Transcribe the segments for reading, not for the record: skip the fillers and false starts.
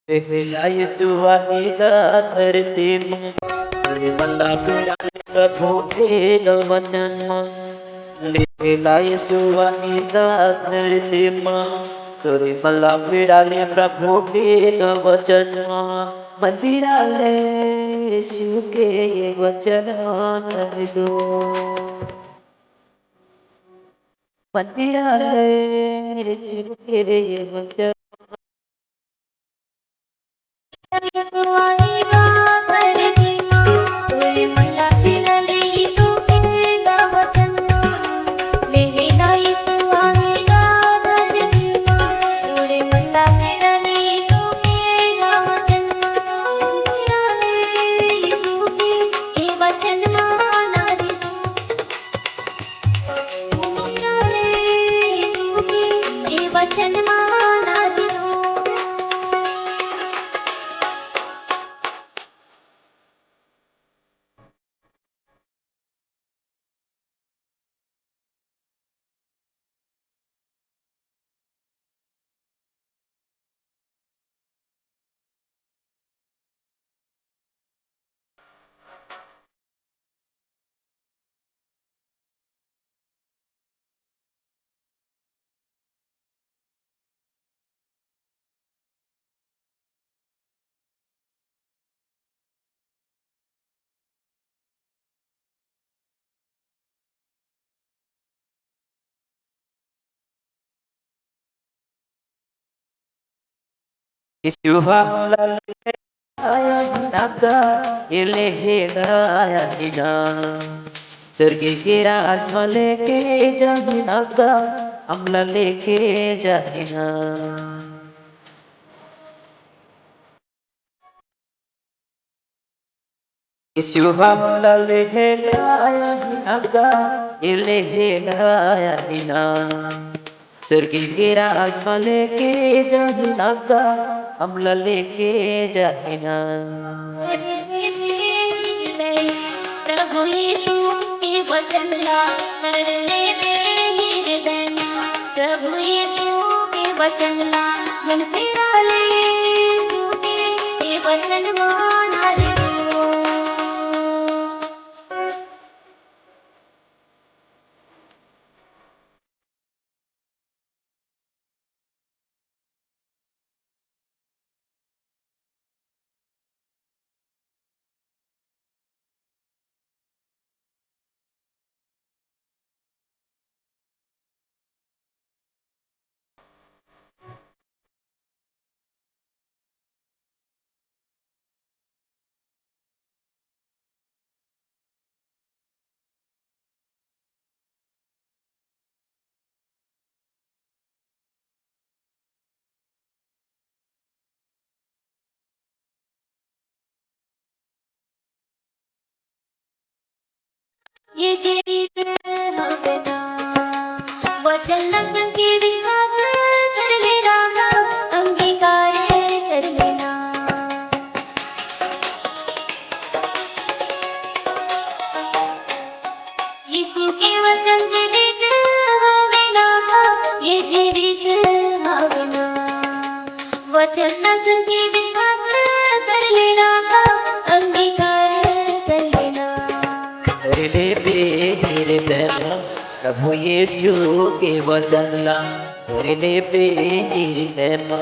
Layu suahida tertim Mala pirang prabhu ega vajanma Layu suahida tertim Mala pirang prabhu ega vajanma Mandirale suke vajana tarido Mandirale suke vajana वचन माना दिलो Isuhang lalaya naga ilehina ina Sergigiran maleke jahinaga amla leke jahina Isuhang lalaya naga ilehina ina Sergigiran maleke jahinaga amla leke jahina प्रभु यीशु के वचन ला मरने में हृदय प्रभु यीशु के वचन ला मन फिरा ले के वचन माना रे ये जीवित हो ना वचन लगन के विश्वास कर लेना अंगीकार कर लेना यीशु के वचन जीवित होवे ना ये जीवित होवे ना वचन लगन के विश्वास कर लेना अंगीकार कर लेना Rile bema Prabhu Yesu ke vajanla Rile bema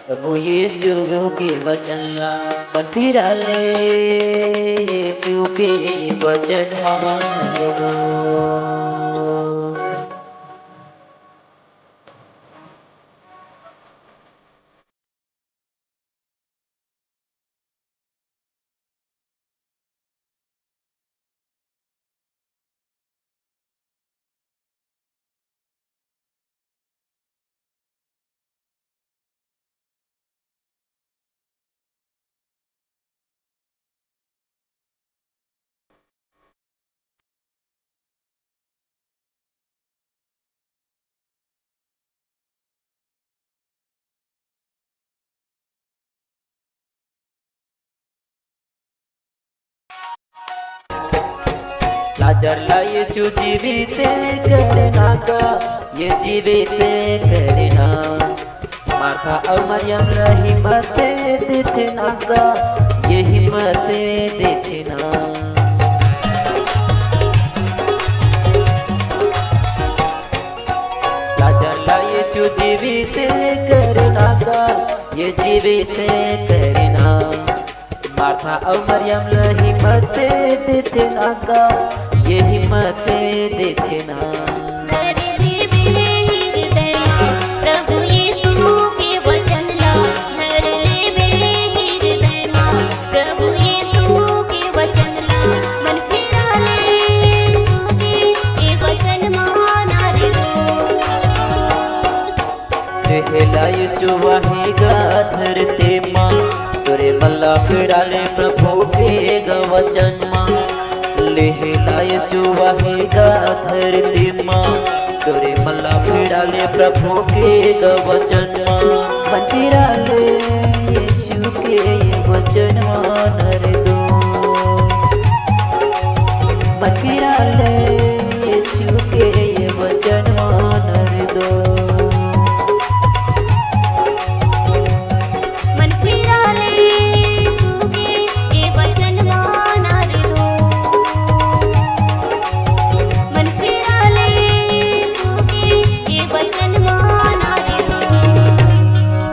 Prabhu Yesu ke vajanla Manpirale Yesu ke vajanla Belajarlah Yesus जीवित करना का ये जीवित करना मार्था और मरियम रही हिम्मते देते ना का ये हिम्मते देते ना। लाजरला यीशु जीवित करना का ये जीवित करना। मार्था और मरियम रही हिम्मते देते ना का ये हिम्मते देते ना। प्रभु यीशु के वचन ला हर ले मेरे हृदय में। प्रभु यीशु के वचन ला मन फिरा ले ये वचन माना रे लेहला यीशु वाहेगा धरते माँ तोरे मल्ला फिराले प्रभु के वचन माँ। लेहला यीशु वाहेगा धरते माँ तोरे मल्ला फिराले प्रभु के वचन माँ। मन फिराले